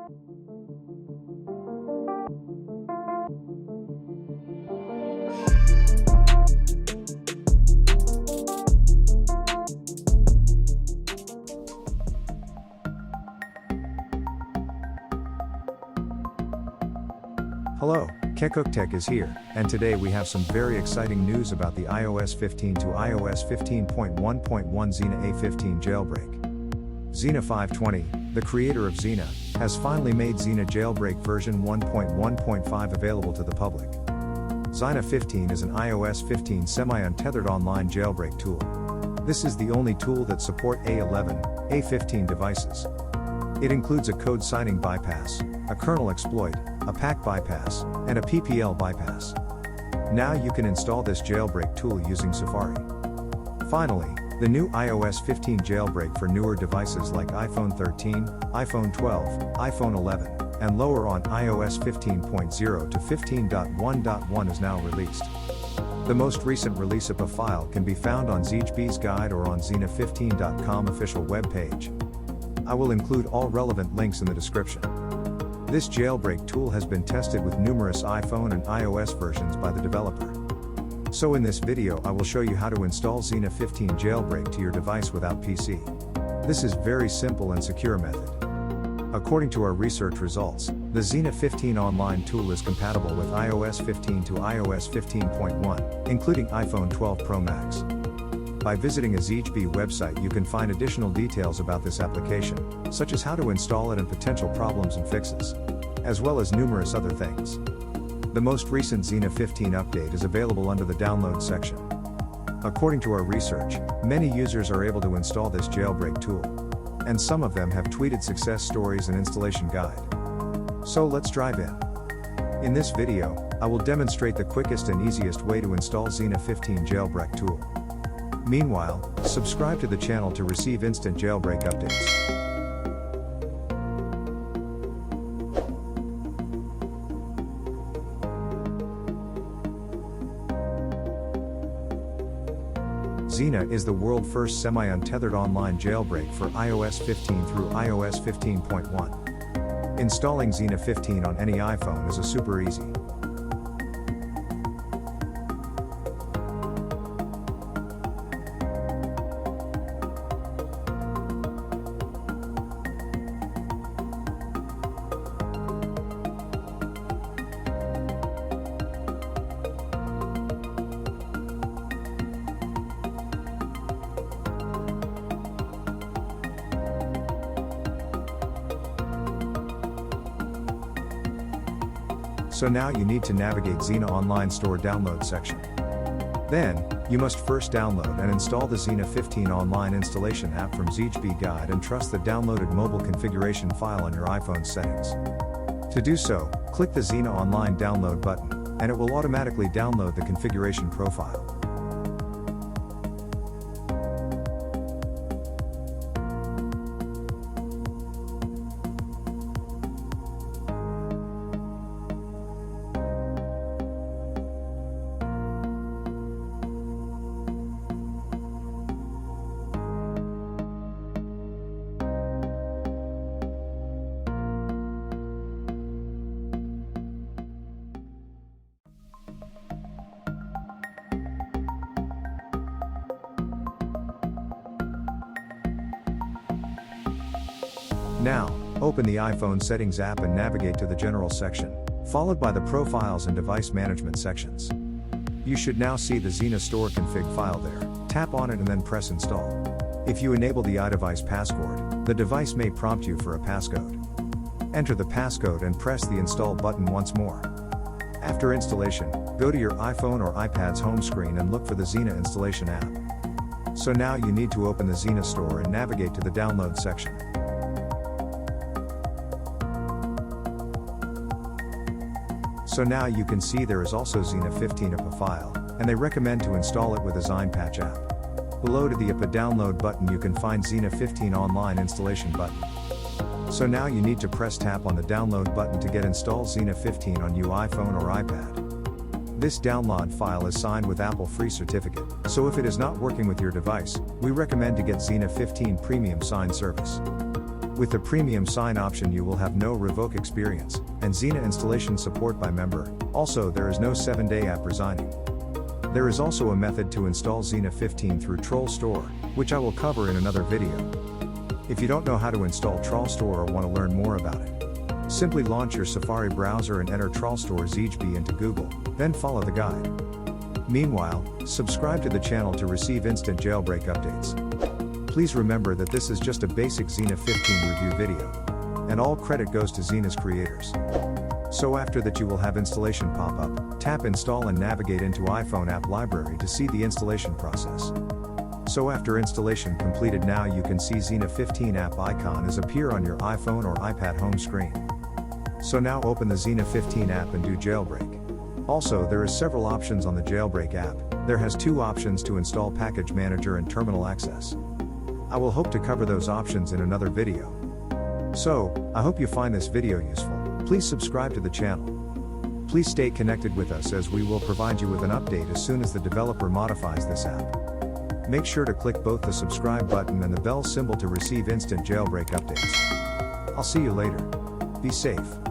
Hello, Kekuk Tech is here, and today we have some very exciting news about the iOS 15 to iOS 15.1.1 Xina A15 jailbreak. Xina 520, the creator of Xina, has finally made Xina Jailbreak version 1.1.5 available to the public. Xina 15 is an iOS 15 semi-untethered online jailbreak tool. This is the only tool that supports A11, A15 devices. It includes a code signing bypass, a kernel exploit, a pack bypass, and a PPL bypass. Now you can install this jailbreak tool using Safari. Finally, the new iOS 15 jailbreak for newer devices like iPhone 13, iPhone 12, iPhone 11, and lower on iOS 15.0 to 15.1.1 is now released. The most recent release of a file can be found on Xina's guide or on Xina15.com official webpage. I will include all relevant links in the description. This jailbreak tool has been tested with numerous iPhone and iOS versions by the developer. So in this video I will show you how to install Xina 15 jailbreak to your device without PC. This is very simple and secure method. According to our research results, the Xina 15 online tool is compatible with iOS 15 to iOS 15.1, including iPhone 12 Pro Max. By visiting a Xina website you can find additional details about this application, such as how to install it and potential problems and fixes, as well as numerous other things. The most recent Xina 15 update is available under the download section. According to our research, many users are able to install this jailbreak tool, and some of them have tweeted success stories and installation guide. So let's dive in. In this video, I will demonstrate the quickest and easiest way to install Xina 15 jailbreak tool. Meanwhile, subscribe to the channel to receive instant jailbreak updates. Xina is the world's first semi-untethered online jailbreak for iOS 15 through iOS 15.1. Installing Xina 15 on any iPhone is a super easy. So now you need to navigate Xina Online Store download section. Then, you must first download and install the Xina 15 online installation app from Xina guide and trust the downloaded mobile configuration file on your iPhone settings. To do so, click the Xina Online download button, and it will automatically download the configuration profile. Now, open the iPhone Settings app and navigate to the General section, followed by the Profiles and Device Management sections. You should now see the Xina Store config file there. Tap on it and then press Install. If you enable the iDevice password, the device may prompt you for a passcode. Enter the passcode and press the Install button once more. After installation, go to your iPhone or iPad's home screen and look for the Xina installation app. So now you need to open the Xina Store and navigate to the Download section. So now you can see there is also Xina 15 IPA file, and they recommend to install it with a Xine Patch app. Below to the IPA download button you can find Xina 15 online installation button. So now you need to press tap on the download button to get installed Xina 15 on your iPhone or iPad. This download file is signed with Apple Free Certificate, so if it is not working with your device, we recommend to get Xina 15 Premium Sign Service. With the premium sign option you will have no revoke experience, and Xina installation support by member. Also there is no 7-day app resigning. There is also a method to install Xina 15 through Troll Store, which I will cover in another video. If you don't know how to install Troll Store or want to learn more about it, simply launch your Safari browser and enter Troll Store ZHB into Google, then follow the guide. Meanwhile, subscribe to the channel to receive instant jailbreak updates. Please remember that this is just a basic Xina 15 review video, and all credit goes to Xina's creators. So after that you will have installation pop up, tap install and navigate into iPhone app library to see the installation process. So after installation completed now you can see Xina 15 app icon is appear on your iPhone or iPad home screen. So now open the Xina 15 app and do jailbreak. Also there is several options on the jailbreak app. There has 2 options to install package manager and terminal access. I will hope to cover those options in another video. So, I hope you find this video useful. Please subscribe to the channel. Please stay connected with us as we will provide you with an update as soon as the developer modifies this app. Make sure to click both the subscribe button and the bell symbol to receive instant jailbreak updates. I'll see you later. Be safe.